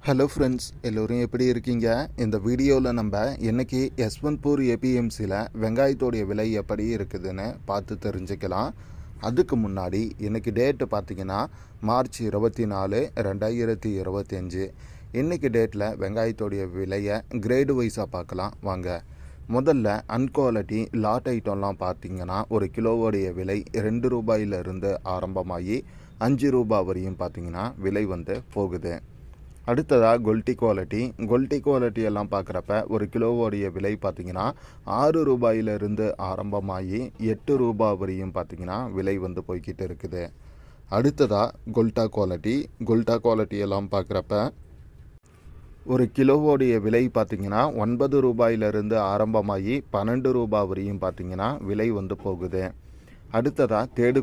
Hello friends, எல்லோரும் எப்படி இருக்கீங்க? இந்த வீடியோவில் நம்ம இன்றைக்கி யஸ்வந்த்பூர் ஏபிஎம்சியில் வெங்காயத்தோடைய விலை எப்படி இருக்குதுன்னு பார்த்து தெரிஞ்சுக்கலாம். அதுக்கு முன்னாடி இன்றைக்கி டேட்டு பார்த்திங்கன்னா மார்ச் 24, 2025. இன்றைக்கி டேட்டில் வெங்காயத்தோடைய விலையை கிரேடு வைஸாக பார்க்கலாம் வாங்க. முதல்ல அன்குவாலிட்டி லாட் ஐட்டம்லாம் பார்த்திங்கன்னா ஒரு கிலோவோடைய விலை 2 ரூபாயிலிருந்து ஆரம்பமாகி 5 ரூபாய் வரையும் பார்த்திங்கன்னா விலை போகுது. அடுத்ததாக கொல்ட்டி குவாலிட்டி எல்லாம் பார்க்குறப்ப ஒரு கிலோவோடைய விலை பார்த்திங்கன்னா 6 ரூபாயிலிருந்து ஆரம்பமாகி 8 ரூபாய் வரையும் பார்த்திங்கன்னா விலை போய்கிட்டு இருக்குது. அடுத்ததாக கொல்ட்டா குவாலிட்டி எல்லாம் பார்க்குறப்ப ஒரு கிலோவோடைய விலை பார்த்திங்கன்னா 9 ரூபாயிலிருந்து ஆரம்பமாகி 12 ரூபாய் வரையும் பார்த்திங்கன்னா விலை போகுது. அடுத்ததாக தேர்டு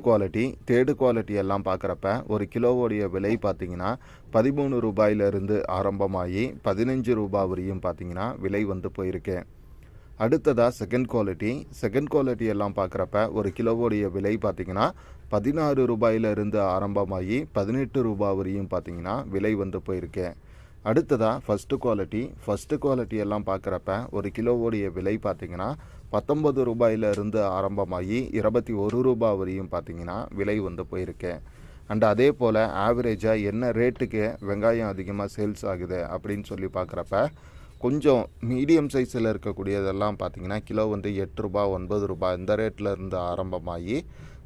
குவாலிட்டி எல்லாம் பார்க்குறப்ப ஒரு கிலோவோடைய விலை பார்த்திங்கன்னா 13 ரூபாயிலிருந்து ஆரம்பமாகி 15 ரூபாய் வரையும் பார்த்திங்கன்னா விலை போயிருக்கு. அடுத்ததாக செகண்ட் குவாலிட்டி எல்லாம் பார்க்குறப்ப ஒரு கிலோவோடைய விலை பார்த்திங்கன்னா 16 ரூபாயிலிருந்து ஆரம்பமாகி 18 ரூபாய் வரையும் பார்த்திங்கன்னா விலை போயிருக்கு. அடுத்ததாக ஃபஸ்ட்டு குவாலிட்டி எல்லாம் பார்க்குறப்ப ஒரு கிலோவோடைய விலை பார்த்திங்கன்னா 19 ரூபாயிலிருந்து ஆரம்பமாகி 21 ரூபாய் வரையும் பார்த்திங்கன்னா விலை போயிருக்கு. அண்ட் அதே போல் ஆவரேஜாக என்ன ரேட்டுக்கு வெங்காயம் அதிகமாக சேல்ஸ் ஆகுது அப்படின்னு சொல்லி பார்க்குறப்ப கொஞ்சம் மீடியம் சைஸில் இருக்கக்கூடியதெல்லாம் பார்த்திங்கன்னா கிலோ 8 ரூபாய் 9 ரூபாய் இந்த ரேட்டில் இருந்து ஆரம்பமாகி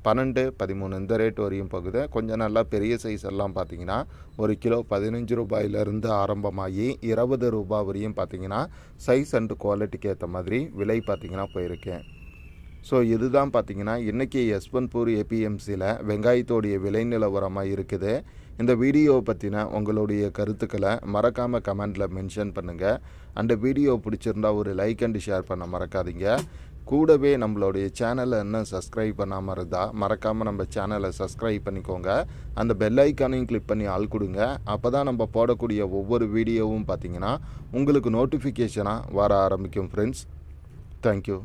12, 13 இந்த ரேட் வரையும் போகுது. கொஞ்சம் நல்லா பெரிய சைஸ் எல்லாம் பார்த்திங்கன்னா ஒரு கிலோ 15 ரூபாயிலிருந்து ஆரம்பமாகி 20 ரூபாய் வரையும் பார்த்திங்கன்னா சைஸ் அண்டு குவாலிட்டிக்கு ஏற்ற மாதிரி விலை பார்த்திங்கன்னா போயிருக்கு. ஸோ இதுதான் பார்த்திங்கன்னா இன்றைக்கி யஸ்வந்த்பூர் ஏபிஎம்சியில் வெங்காயத்தோடைய விலை நிலவரமாக இருக்குது. இந்த வீடியோவை பற்றின உங்களுடைய கருத்துக்களை மறக்காமல் கமெண்டில் மென்ஷன் பண்ணுங்கள். அண்ட் வீடியோ பிடிச்சிருந்தா ஒரு லைக் அண்டு ஷேர் பண்ண மறக்காதீங்க. கூடவே நம்மளுடைய சேனலை இன்னும் சப்ஸ்கிரைப் பண்ணாமல் இருந்தால் மறக்காமல் நம்ம சேனலை சப்ஸ்கிரைப் பண்ணிக்கோங்க. அந்த பெல் ஐக்கானையும் கிளிக் பண்ணி ஆள் கொடுங்க. அப்போ தான் நம்ம போடக்கூடிய ஒவ்வொரு வீடியோவும் பார்த்திங்கன்னா உங்களுக்கு நோட்டிஃபிகேஷனாக வர ஆரம்பிக்கும் ஃப்ரெண்ட்ஸ். தேங்க்யூ.